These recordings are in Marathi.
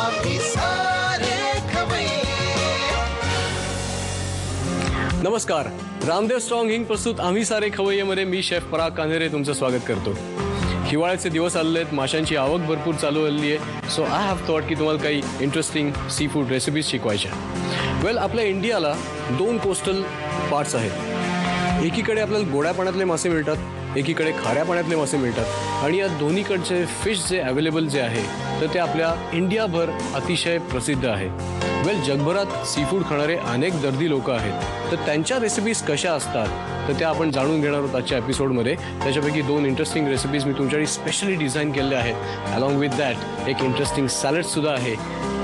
आम्ही सारे खवय्ये. नमस्कार. रामदेव स्ट्रॉंग हिंग प्रस्तुत आम्ही सारे खवय्येमध्ये मी शेफ पराग कांदेरे तुमचं स्वागत करतो. हिवाळ्याचे दिवस आलेले आहेत, माशांची आवक भरपूर चालू झालेली आहे. सो आय हॅव थॉट की तुम्हाला काही इंटरेस्टिंग सी फूड रेसिपीज शिकवायच्या. वेल, आपल्या इंडियाला 2 कोस्टल पार्ट्स आहेत. एकीकडे आपल्याला गोड्या पाण्यातले मासे मिळतात, एकीकडे खाऱ्या पाण्यातले मासे मिळतात. आणि या दोन्हीकडचे फिश जे अवेलेबल जे आहे तर ते आपल्या इंडियाभर अतिशय प्रसिद्ध आहे. वेल, जगभरात सी फूड खाणारे अनेक दर्दी लोक आहेत, तर त्यांच्या रेसिपीज कशा असतात तर त्या आपण जाणून घेणार आहोत आजच्या एपिसोडमध्ये. त्याच्यापैकी 2 इंटरेस्टिंग रेसिपीज मी तुमच्यासाठी स्पेशली डिझाईन केलेल्या आहेत. अलॉंग विथ दॅट एक इंटरेस्टिंग सॅलडसुद्धा आहे,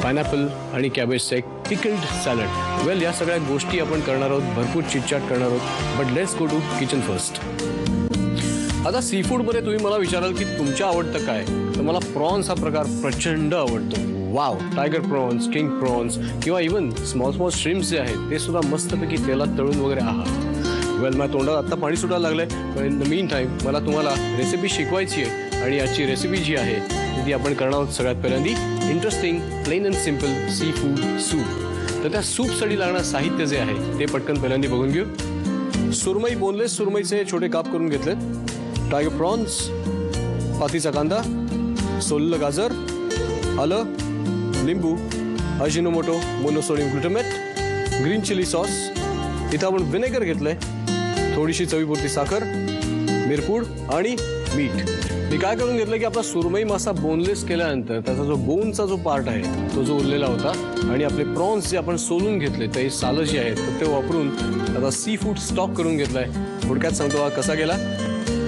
पायनॅपल आणि कॅबेजचं एक पिकल्ड सॅलड. वेल, या सगळ्या गोष्टी आपण करणार आहोत, भरपूर चिटचाट करणार आहोत. But let's go to kitchen first. आता सी फूडमध्ये तुम्ही मला विचाराल की तुमच्या आवडतं काय, तर मला प्रॉन्स हा प्रकार प्रचंड आवडतो. Wow, tiger prawns, king prawns किंवा इवन स्मॉल श्रिम्प्स जे आहेत ते सुद्धा मस्तपैकी तेलात तळून वगैरे आहात. वेल, माझ्या तोंडात आत्ता पाणी सुटायला लागलं आहे. पण इन द मीन टाईम मला तुम्हाला रेसिपी शिकवायची आहे. आणि याची रेसिपी जी आहे ती आपण करणार आहोत सगळ्यात पहिल्यांदी interesting plain and simple seafood soup. तर त्या सूपसाठी लागणारं साहित्य जे आहे ते पटकन पहिल्यांदी बघून घेऊ. सुरमई, बोनलेस सुरमईचे छोटे काप करून घेतलेत. टायगर प्रॉन्स, पातीचा कांदा, सोललं गाजर, आलं, लिंबू, Ajinomoto, monosodium glutamate, green chilli sauce. इथं आपण व्हिनेगर घेतलंय, थोडीशी चवीपुरती साखर, मिरपूड आणि मीठ. मी काय करून घेतलं की आपला सुरमई मासा बोनलेस केल्यानंतर त्याचा जो बोनचा जो पार्ट आहे तो जो उरलेला होता आणि आपले प्रॉन्स जे आपण सोलून घेतले ते सालं जे आहेत तर ते वापरून आता सी फूड स्टॉक करून घेतलाय. थोडक्यात सांगतो हा कसा केला.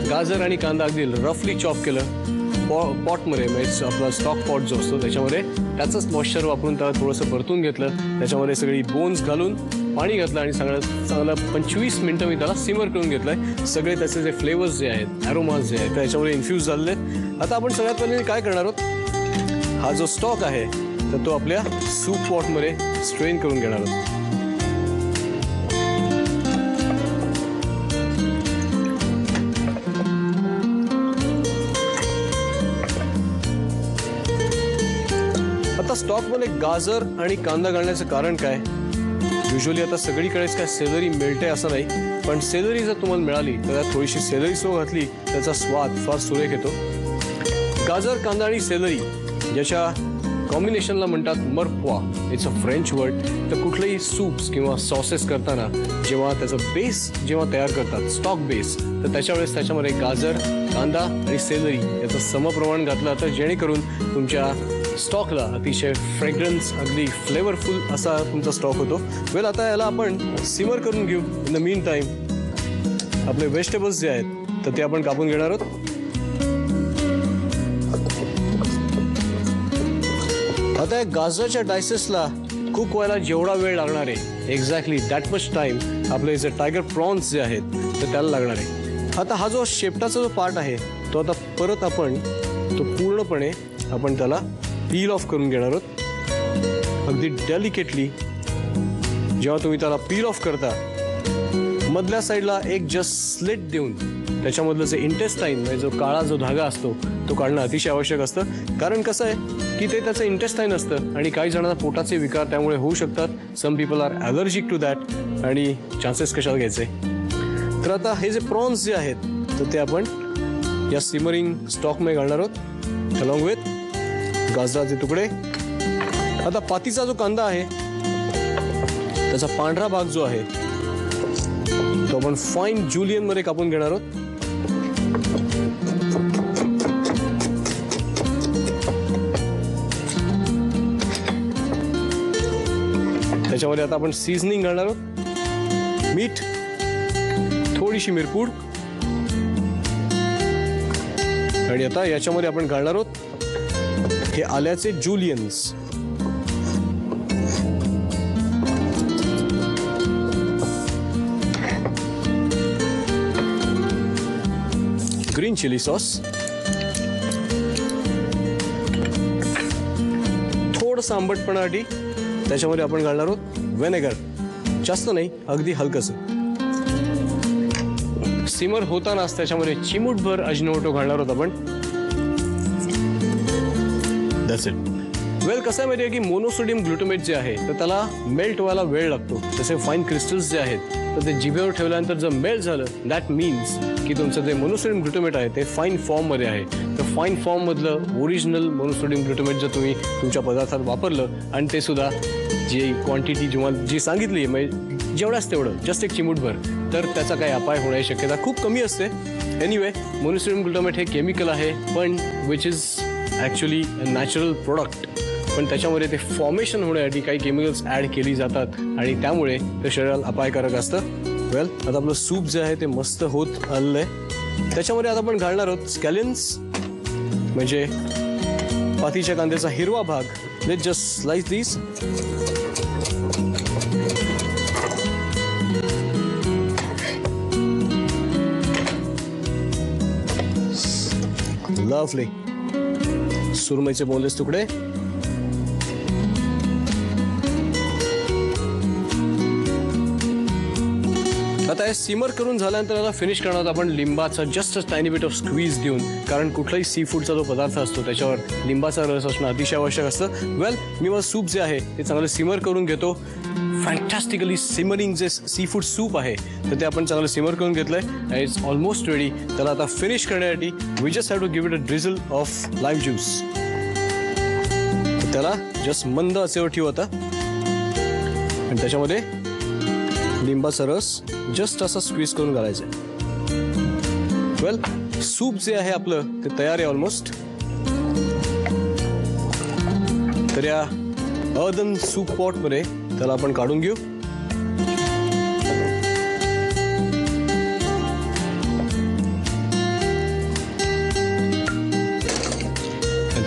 गाजर आणि कांदा अगदी रफली चॉप केलं. पॉटमध्ये म्हणजे आपला स्टॉक पॉट जो असतो त्याच्यामध्ये त्याचंच मॉइश्चर वापरून त्याला थोडंसं परतून घेतलं. त्याच्यामध्ये सगळी बोन्स घालून पाणी घातलं आणि चांगलं 25 मिनटं मी त्याला सिमर करून घेतलंय. सगळे त्याचे जे फ्लेवर्स जे आहेत, ॲरोमाज जे आहेत त्याच्यामध्ये इन्फ्यूज झालेले आहेत. आता आपण सगळ्यात पहिले काय करणार आहोत, हा जो स्टॉक आहे तर तो आपल्या सूप पॉटमध्ये स्ट्रेन करून घेणार आहोत. आता स्टॉकमध्ये गाजर आणि कांदा घालण्याचं कारण काय, युजली आता सगळीकडेच काय सेलरी मिळते असं नाही, पण सेलरी जर तुम्हाला मिळाली तर त्यात थोडीशी सेलरी सो घातली त्याचा स्वाद फार सुरेख येतो. गाजर, कांदा आणि सेलरी याच्या कॉम्बिनेशनला म्हणतात mirepoix. It's a French word. तर कुठलेही सूप्स किंवा सॉसेस करताना जेव्हा त्याचं बेस जेव्हा तयार करतात, स्टॉक बेस, तर त्याच्यावेळेस त्याच्यामध्ये गाजर, कांदा आणि सेलरी याचं समप्रमाण घातलं तर जेणेकरून तुमच्या स्टॉकला अतिशय फ्रेग्रन्स, अगदी फ्लेवरफुल असा तुमचा स्टॉक होतो. वेल, आता याला आपण सिमर करून घेऊ. इन द मीन टाईम आपले व्हेजिटेबल्स जे आहेत तर ते आपण कापून घेणार आहोत. आता या गाजराच्या डायसेसला कुक व्हायला जेवढा वेळ लागणार आहे एक्झॅक्टली दॅट मच टाईम आपले जे टायगर प्रॉन्स जे आहेत तर त्याला लागणार आहे. आता हा जो शेपटाचा जो पार्ट आहे तो आता परत आपण तो पूर्णपणे आपण त्याला पील ऑफ करून घेणार आहोत. अगदी डेलिकेटली जेव्हा तुम्ही त्याला पील ऑफ करता मधल्या साईडला एक जस्ट स्लिट देऊन त्याच्यामधलं जे इंटेस्टाईन म्हणजे जो काळा जो धागा असतो तो काढणं अतिशय आवश्यक असतं. कारण कसं आहे की ते त्याचं इंटेस्टाईन असतं आणि काही जणांना पोटाचे विकार त्यामुळे होऊ शकतात. Some people are allergic to that आणि चान्सेस कशाला घ्यायचे. तर आता हे जे प्रॉन्स जे आहेत तर ते आपण या सिमरिंग स्टॉकमध्ये घालणार आहोत अलॉंग विथ गाजराचे तुकडे. आता पातीचा जो कांदा आहे त्याचा पांढरा भाग जो आहे तो आपण फाईन ज्युलियन मध्ये कापून घेणार आहोत. त्याच्यामध्ये आता आपण सीझनिंग घालणार आहोत. मीठ, थोडीशी मिरपूड आणि आता याच्यामध्ये आपण घालणार आहोत हे आल्याचे ज्युलियन्स. ग्रीन चिली सॉस, थोडंसं आंबटपणासाठी त्याच्यामध्ये आपण घालणार आहोत व्हिनेगर. जास्त नाही, अगदी हलकंसं. सिमर होतानाच त्याच्यामध्ये चिमूटभर अजिनोमोटो घालणार आहोत आपण. That's it. वेल कसं आहे माहिती आहे की मोनोसोडियम ग्लुटामेट जे आहे तर त्याला मेल्ट व्हायला वेळ लागतो. तसे फाईन क्रिस्टल्स जे आहेत तर ते जिभेवर ठेवल्यानंतर जर मेल्ट झालं दॅट मीन्स की तुमचं जे मोनोसोडियम ग्लुटामेट आहे ते फाईन फॉर्ममध्ये आहे. तर फाईन फॉर्ममधलं ओरिजिनल मोनोसोडियम ग्लुटामेट जर तुम्ही तुमच्या पदार्थात वापरलं आणि ते सुद्धा जी क्वांटिटी जेव्हा जी सांगितली म्हणजे जेवढाच तेवढं जस्ट एक चिमूटभर तर त्याचा काही अपाय होण्याची शक्यता खूप कमी असते. एनिवे मोनोसोडियम ग्लुटामेट हे केमिकल आहे पण which is actually a natural product. पण त्याच्यामध्ये ते फॉर्मेशन होण्यासाठी काही केमिकल्स ॲड केली जातात आणि त्यामुळे ते शरीराला अपायकारक असतं. वेल आता आपलं सूप जे आहे ते मस्त होत आलेलं आहे. त्याच्यामध्ये आता आपण घालणार आहोत स्कॅलियन्स म्हणजे पातीच्या कांद्याचा हिरवा भाग. Let's just slice this. Lovely सुरमईचे बोनलेस तुकडे. आता हे सिमर करून झाल्यानंतर आता फिनिश करणार आहोत आपण लिंबाचा just a tiny bit of squeeze देऊन. कारण कुठलाही सी फूडचा जो पदार्थ असतो त्याच्यावर लिंबाचा रस असणं अतिशय आवश्यक असतं. वेल मी मला सूप जे आहे ते चांगलं सिमर करून घेतो. फॅन्टॅस्टिकली सिमरिंग जे सी फूड सूप आहे तर ते आपण चांगलं सिमर करून घेतलंय. It's almost ready. त्याला आता फिनिश करण्यासाठी we just have to give it a drizzle of lime juice. त्याला जस्ट मंद आचेवर ठेवू आता आणि त्याच्यामध्ये लिंबाचा रस जस्ट असा स्क्वीज करून घालायचा. वेल सूप जे आहे आपलं ते तयार आहे ऑलमोस्ट. तर या अर्दन सूप पॉटमध्ये त्याला आपण काढून घेऊ.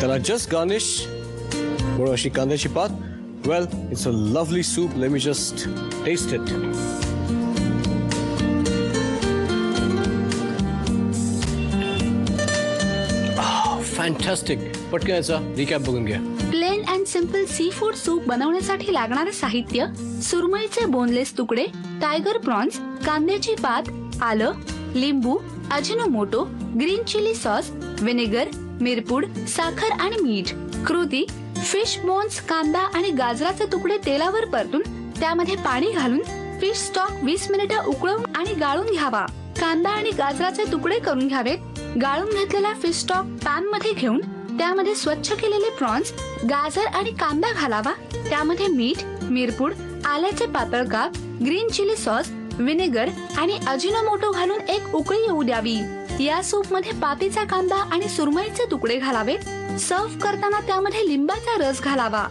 त्याला जस्ट गार्निश म्हणून अशी कांद्याची पात. Well it's a lovely soup. Let me just taste it. Fantastic. पटकन याचा रिकॅप बघून घ्या. Plain and simple seafood soup बनवण्यासाठी लागणारे साहित्य: सुरमईचे बोनलेस तुकडे, टायगर प्रॉन्स, कांद्याची पात, आलं, लिंबू, Ajinomoto, green chilli sauce, vinegar, मिरपूड, साखर आणि मीठ. कृती: फिश बोन्स, कांदा आणि गाजराचे तुकडे तेलावर परतून त्यामध्ये पाणी घालून फिश स्टॉक 20 मिनिटं उकळून आणि गाळून घ्यावा. कांदा आणि गाजराचे तुकडे करून घ्यावेत. गाळून घेतलेला फिश स्टॉक पॅन मध्ये घेऊन त्यामध्ये स्वच्छ केलेले प्रॉन्स, गाजर आणि कांदा घालावा. त्यामध्ये मीठ, मिरपूड, आल्याचे पातळ काप, ग्रीन चिली सॉस, व्हिनेगर आणि अजिनोमोटो घालून एक उकळी येऊ द्यावी. या सूप मध्ये पातीचा कांदा आणि सुरमईचे तुकडे घालावेत. सर्व्ह करताना त्यामध्ये लिंबाचा रस घालावा.